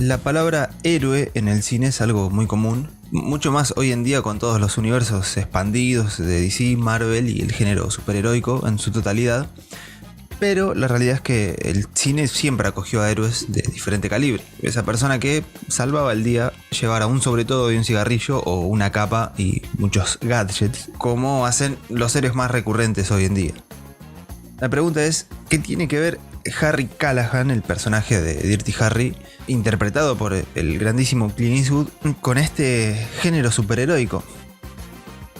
La palabra héroe en el cine es algo muy común, mucho más hoy en día con todos los universos expandidos de DC, Marvel y el género superheroico en su totalidad. Pero la realidad es que el cine siempre acogió a héroes de diferente calibre. Esa persona que salvaba el día, llevara un sobretodo y un cigarrillo o una capa y muchos gadgets, como hacen los héroes más recurrentes hoy en día. La pregunta es, ¿qué tiene que ver Harry Callahan, el personaje de Dirty Harry, interpretado por el grandísimo Clint Eastwood, con este género superheroico?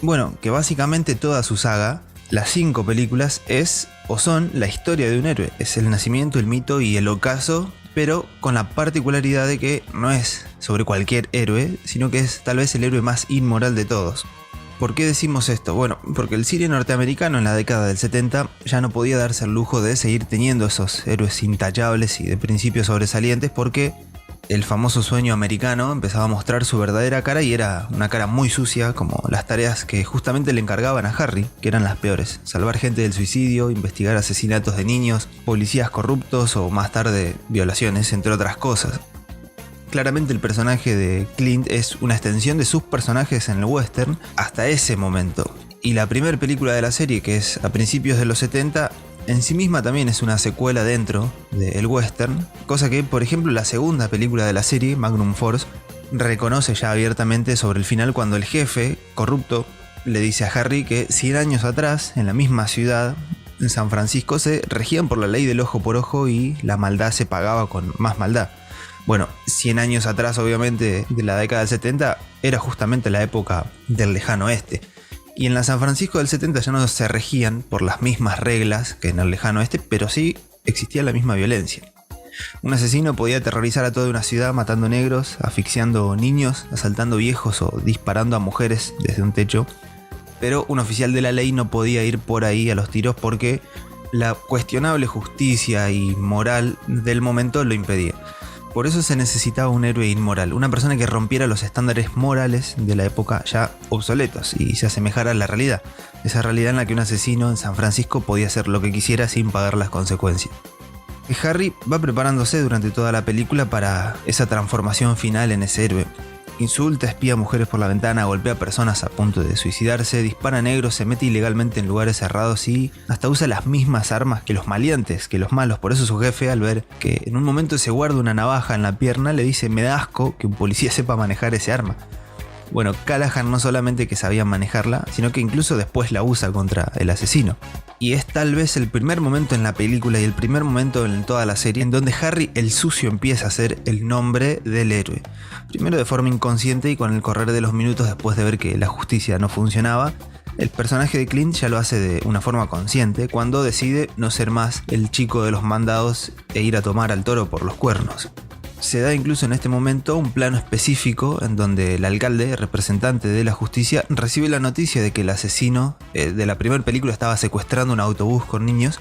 Bueno, que básicamente toda su saga, las 5 películas, es o son la historia de un héroe. Es el nacimiento, el mito y el ocaso, pero con la particularidad de que no es sobre cualquier héroe, sino que es tal vez el héroe más inmoral de todos. ¿Por qué decimos esto? Bueno, porque el cine norteamericano en la década del 70 ya no podía darse el lujo de seguir teniendo esos héroes intachables y de principios sobresalientes, porque el famoso sueño americano empezaba a mostrar su verdadera cara, y era una cara muy sucia, como las tareas que justamente le encargaban a Harry, que eran las peores: salvar gente del suicidio, investigar asesinatos de niños, policías corruptos o más tarde violaciones, entre otras cosas. Claramente el personaje de Clint es una extensión de sus personajes en el western hasta ese momento. Y la primera película de la serie, que es a principios de los 70, en sí misma también es una secuela dentro del western, cosa que, por ejemplo, la segunda película de la serie, Magnum Force, reconoce ya abiertamente sobre el final, cuando el jefe corrupto le dice a Harry que 100 años atrás, en la misma ciudad, en San Francisco, se regían por la ley del ojo por ojo y la maldad se pagaba con más maldad. Bueno, 100 años atrás, obviamente, de la década del 70, era justamente la época del lejano oeste. Y en la San Francisco del 70 ya no se regían por las mismas reglas que en el lejano oeste, pero sí existía la misma violencia. Un asesino podía aterrorizar a toda una ciudad matando negros, asfixiando niños, asaltando viejos o disparando a mujeres desde un techo. Pero un oficial de la ley no podía ir por ahí a los tiros porque la cuestionable justicia y moral del momento lo impedía. Por eso se necesitaba un héroe inmoral, una persona que rompiera los estándares morales de la época ya obsoletos y se asemejara a la realidad. Esa realidad en la que un asesino en San Francisco podía hacer lo que quisiera sin pagar las consecuencias. Harry va preparándose durante toda la película para esa transformación final en ese héroe. Insulta, espía a mujeres por la ventana, golpea a personas a punto de suicidarse, dispara a negros, se mete ilegalmente en lugares cerrados y hasta usa las mismas armas que los maleantes, que los malos. Por eso su jefe, al ver que en un momento se guarda una navaja en la pierna, le dice: me da asco que un policía sepa manejar ese arma. Bueno, Callahan no solamente que sabía manejarla, sino que incluso después la usa contra el asesino. Y es tal vez el primer momento en la película y el primer momento en toda la serie en donde Harry el sucio empieza a ser el nombre del héroe. Primero de forma inconsciente, y con el correr de los minutos, después de ver que la justicia no funcionaba, el personaje de Clint ya lo hace de una forma consciente cuando decide no ser más el chico de los mandados e ir a tomar al toro por los cuernos. Se da incluso en este momento un plano específico en donde el alcalde, representante de la justicia, recibe la noticia de que el asesino de la primera película estaba secuestrando un autobús con niños,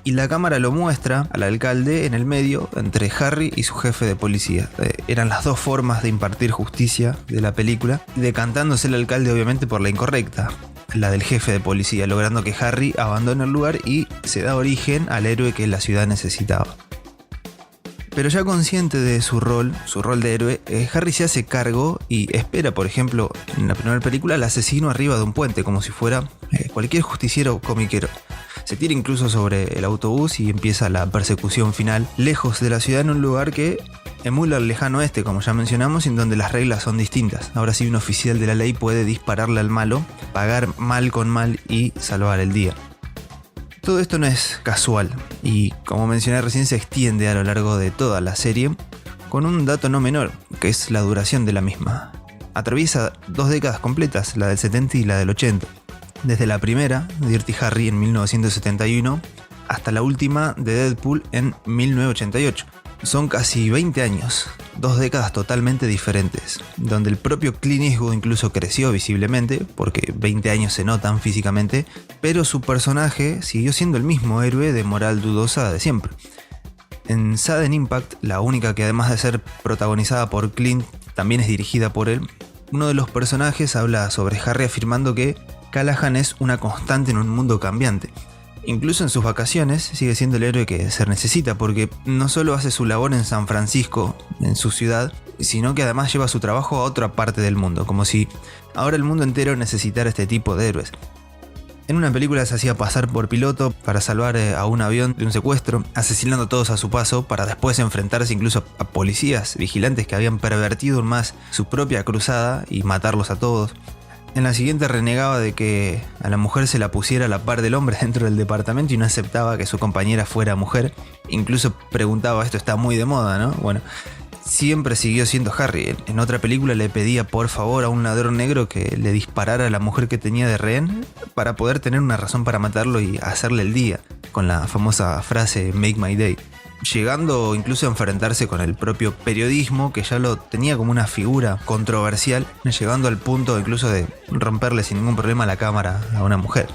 y la cámara lo muestra al alcalde en el medio entre Harry y su jefe de policía. Eran las dos formas de impartir justicia de la película, decantándose el alcalde obviamente por la incorrecta, la del jefe de policía, logrando que Harry abandone el lugar y se da origen al héroe que la ciudad necesitaba. Pero ya consciente de su rol de héroe, Harry se hace cargo y espera, por ejemplo, en la primera película, al asesino arriba de un puente, como si fuera cualquier justiciero comiquero. Se tira incluso sobre el autobús y empieza la persecución final, lejos de la ciudad, en un lugar que emula el lejano oeste, como ya mencionamos, y en donde las reglas son distintas. Ahora sí, un oficial de la ley puede dispararle al malo, pagar mal con mal y salvar el día. Todo esto no es casual y, como mencioné recién, se extiende a lo largo de toda la serie, con un dato no menor, que es la duración de la misma. Atraviesa 2 décadas completas, la del 70 y la del 80. Desde la primera, Dirty Harry en 1971, hasta la última de Deadpool en 1988. Son casi 20 años, 2 décadas totalmente diferentes, donde el propio Clint Eastwood incluso creció visiblemente, porque 20 años se notan físicamente, pero su personaje siguió siendo el mismo héroe de moral dudosa de siempre. En Sudden Impact, la única que además de ser protagonizada por Clint, también es dirigida por él, uno de los personajes habla sobre Harry afirmando que Callahan es una constante en un mundo cambiante. Incluso en sus vacaciones sigue siendo el héroe que se necesita, porque no solo hace su labor en San Francisco, en su ciudad, sino que además lleva su trabajo a otra parte del mundo, como si ahora el mundo entero necesitara este tipo de héroes. En una película se hacía pasar por piloto para salvar a un avión de un secuestro, asesinando a todos a su paso para después enfrentarse incluso a policías, vigilantes que habían pervertido aún más su propia cruzada y matarlos a todos. En la siguiente renegaba de que a la mujer se la pusiera a la par del hombre dentro del departamento y no aceptaba que su compañera fuera mujer. Incluso preguntaba, esto está muy de moda, ¿no? Bueno, siempre siguió siendo Harry. En otra película le pedía por favor a un ladrón negro que le disparara a la mujer que tenía de rehén para poder tener una razón para matarlo y hacerle el día, con la famosa frase "Make my day", llegando incluso a enfrentarse con el propio periodismo, que ya lo tenía como una figura controversial, llegando al punto incluso de romperle sin ningún problema la cámara a una mujer.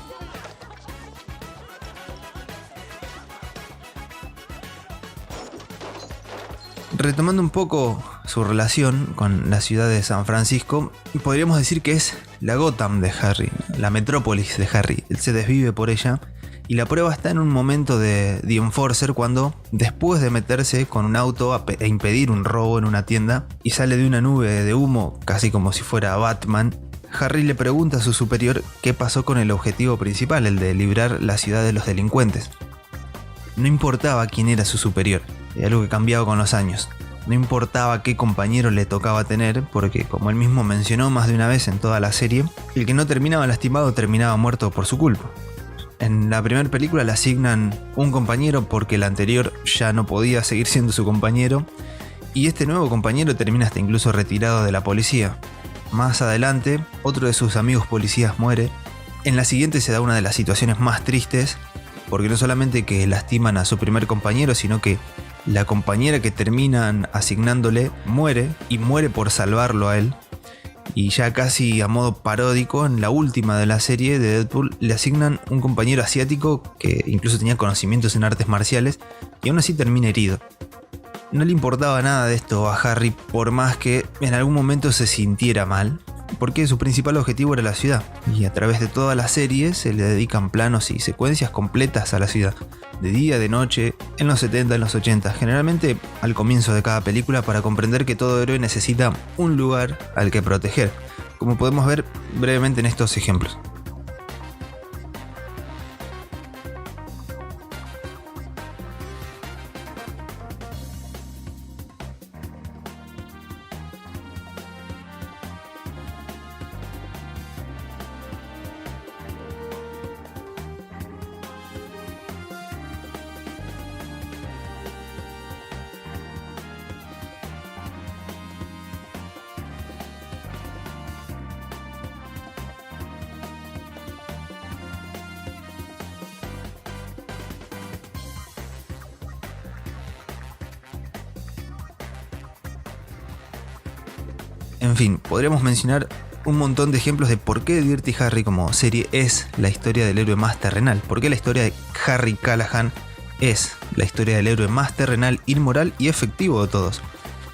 Retomando un poco su relación con la ciudad de San Francisco, podríamos decir que es la Gotham de Harry, la metrópolis de Harry. Él se desvive por ella. Y la prueba está en un momento de The Enforcer, cuando, después de meterse con un auto e impedir un robo en una tienda, y sale de una nube de humo, casi como si fuera Batman, Harry le pregunta a su superior qué pasó con el objetivo principal, el de librar la ciudad de los delincuentes. No importaba quién era su superior, era algo que cambiaba con los años. No importaba qué compañero le tocaba tener, porque como él mismo mencionó más de una vez en toda la serie, el que no terminaba lastimado terminaba muerto por su culpa. En la primera película le asignan un compañero porque el anterior ya no podía seguir siendo su compañero, y este nuevo compañero termina hasta incluso retirado de la policía. Más adelante, otro de sus amigos policías muere. En la siguiente se da una de las situaciones más tristes, porque no solamente que lastiman a su primer compañero, sino que la compañera que terminan asignándole muere, y muere por salvarlo a él. Y ya casi a modo paródico, en la última de la serie de Deadpool le asignan un compañero asiático que incluso tenía conocimientos en artes marciales y aún así termina herido. No le importaba nada de esto a Harry, por más que en algún momento se sintiera mal, porque su principal objetivo era la ciudad, y a través de toda la serie se le dedican planos y secuencias completas a la ciudad, de día, de noche, en los 70, en los 80, generalmente al comienzo de cada película, para comprender que todo héroe necesita un lugar al que proteger, como podemos ver brevemente en estos ejemplos. En fin, podríamos mencionar un montón de ejemplos de por qué Dirty Harry como serie es la historia del héroe más terrenal, por qué la historia de Harry Callahan es la historia del héroe más terrenal, inmoral y efectivo de todos,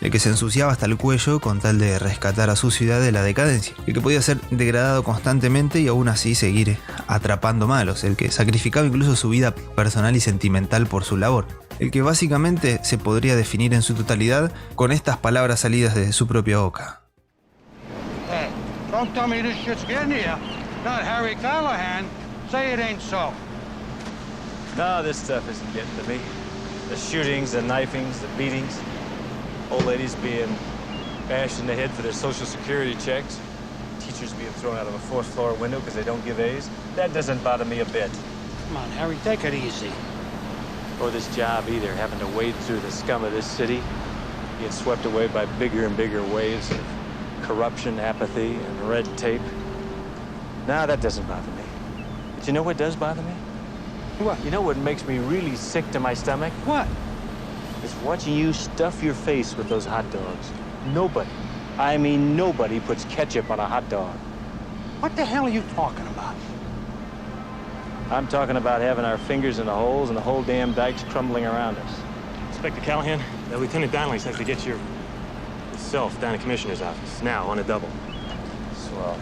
el que se ensuciaba hasta el cuello con tal de rescatar a su ciudad de la decadencia, el que podía ser degradado constantemente y aún así seguir atrapando malos, el que sacrificaba incluso su vida personal y sentimental por su labor, el que básicamente se podría definir en su totalidad con estas palabras salidas de su propia boca. Hey, don't tell me this shit's getting to you. Not Harry Callahan. Say it ain't so. No, this stuff isn't getting to me. The shootings, the knifings, the beatings. Old ladies being bashed in the head for their social security checks. Teachers being thrown out of a fourth floor window because they don't give A's. That doesn't bother me a bit. Come on, Harry, take it easy. Or this job either, having to wade through the scum of this city, being swept away by bigger and bigger waves of corruption, apathy, and red tape. Nah, that doesn't bother me. But you know what does bother me? What? You know what makes me really sick to my stomach? What? It's watching you stuff your face with those hot dogs. Nobody, I mean nobody, puts ketchup on a hot dog. What the hell are you talking about? I'm talking about having our fingers in the holes and the whole damn dike's crumbling around us. Inspector Callahan, Lieutenant Donnelly says to get yourself down to Commissioner's office, now, on a double. Swell.